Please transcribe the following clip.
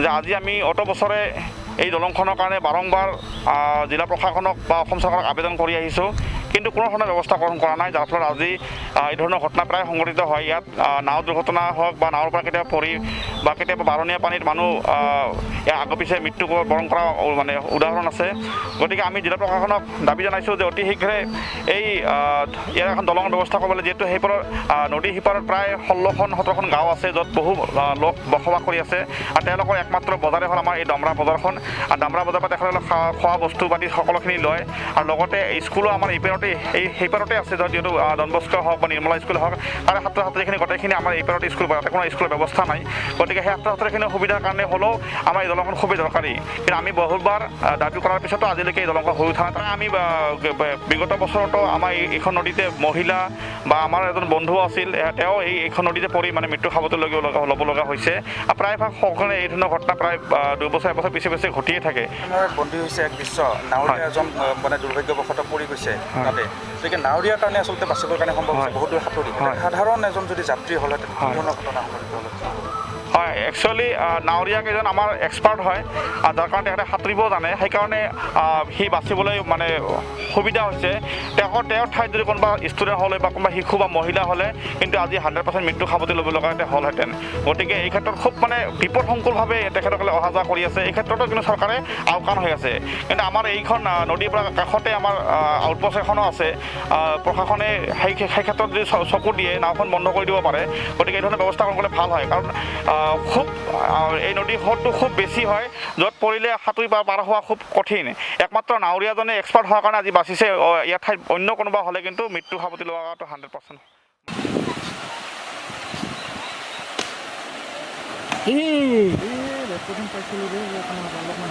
যে আজি আমি অত বছৰে এই দলংখনৰ কাৰণে বাৰম্বাৰ জিলা প্ৰশাসনক বা অসম চৰকাৰক আবেদন কৰি আহিছোঁ, কিন্তু কোনো ধৰণৰ ব্যৱস্থা গ্ৰহণ কৰা নাই, যাৰ ফলত আজি এই ধৰণৰ ঘটনা প্ৰায় সংঘটিত হয়। ইয়াত নাও দুৰ্ঘটনা হওক বা নাৱৰ পৰা কেতিয়াবা পৰি বা কেতিয়াবা বাৰণীয়া পানীত মানুহ ইয়াৰ আগে পিছে মৃত্যু বৰণ কৰা মানে উদাহৰণ আছে। গতিকে আমি জিলা প্ৰশাসনক দাবী জনাইছোঁ যে অতি শীঘ্ৰে এই ইয়াৰ এখন দলঙৰ ব্যৱস্থা কৰিবলৈ, যিহেতু সেইপাৰৰ নদীৰ সিপাৰত প্ৰায় 16-17খন গাঁও আছে, য'ত বহু লোক বসবাস কৰি আছে, আৰু তেওঁলোকৰ একমাত্ৰ বজাৰে হ'ল আমাৰ এই ডামৰা বজাৰখন। আৰু ডামৰা বজাৰৰ পৰা তেখেতসকলে খোৱা বস্তু পাতি সকলোখিনি লয়, আৰু লগতে স্কুলো আমাৰ সেইপাৰতে আছে, যিহেতু ডন বস্ক হওক বা নিৰ্মলা স্কুল হওক, তাৰে ছাত্ৰ ছাত্ৰীখিনি গোটেইখিনি আমাৰ এইপাৰতে স্কুল পঢ়ে, তাতে কোনো স্কুলৰ ব্যৱস্থা নাই। গতিকে সেই ছাত্ৰ ছাত্ৰীখিনিৰ সুবিধাৰ কাৰণে হ'লেও আমাৰ এই দলংখন খুবেই দৰকাৰী, কিন্তু আমি বহুতবাৰ দাবী কৰাৰ পিছতো আজিলৈকে এই দলংখন হৈ উঠা নাই। আমি বিগত বছৰতো আমাৰ এইখন নদীতে মহিলা বা আমাৰ এজন বন্ধু আছিল, তেওঁ এইখন নদীতে পৰি মানে মৃত্যু ল'ব লগা হৈছে। আৰু প্ৰায়ভাগ সকলোৱে এই ধৰণৰ ঘটনা প্ৰায় 2 বছৰ 1 বছৰ পিছে ঘটিয়ে থাকে। বন্দী হৈছে এক দৃশ্য, নাৱৰীয়া এজন মানে দুৰ্ভাগ্যবশতঃ পৰি গৈছে তাতে, গতিকে নাৱৰীয়াৰ কাৰণে আচলতে বাচিবৰ কাৰণে সম্ভৱ হৈছে বহুত দূৰ সাঁতুৰি। সাধাৰণ এজন যদি যাত্ৰী হ'লহেঁতেন কি ধৰণৰ ঘটনা সংঘটিত হ'লহেঁতেন? হয়, একচুৱেলি নাৱৰীয়াকেইজন আমাৰ এক্সপাৰ্ট হয়, যাৰ কাৰণে তেখেতে সাঁতুৰিবও জানে, সেইকাৰণে সি বাচিবলৈ মানে সুবিধা হৈছে। তেওঁৰ ঠাইত যদি কোনোবা ষ্টুডেণ্ট হ'লে বা কোনোবা শিশু বা মহিলা হ'লে কিন্তু আজি 100% মৃত্যু সাৱটি ল'ব লগা হ'লহেঁতেন। গতিকে এই ক্ষেত্ৰত খুব মানে বিপদসংকুলভাৱে তেখেতসকলে অহা যোৱা কৰি আছে। এই ক্ষেত্ৰতো কিন্তু চৰকাৰে আওকাণ হৈ আছে, কিন্তু আমাৰ এইখন নদীৰ পৰা কাষতে আমাৰ আউটপোষ্ট এখনো আছে। প্ৰশাসনে সেই ক্ষেত্ৰত যদি চকু দিয়ে নাওখন বন্ধ কৰি দিব পাৰে। গতিকে এই ধৰণৰ ব্যৱস্থা কৰিলে ভাল হয়, কাৰণ খুব এই নদীৰ সোঁতটো খুব বেছি হয়, য'ত পৰিলে সাঁতুৰি পাৰ হোৱা খুব কঠিন। একমাত্ৰ নাৱৰীয়াজনে এক্সপাৰ্ট হোৱাৰ কাৰণে আজি বাচিছে। ইয়াৰ ঠাইত অন্য কোনোবা হ'লে কিন্তু মৃত্যু সাৱটি লোৱাটো 100%। ৰেকৰ্ডিং পাইছিলোঁ অলপমান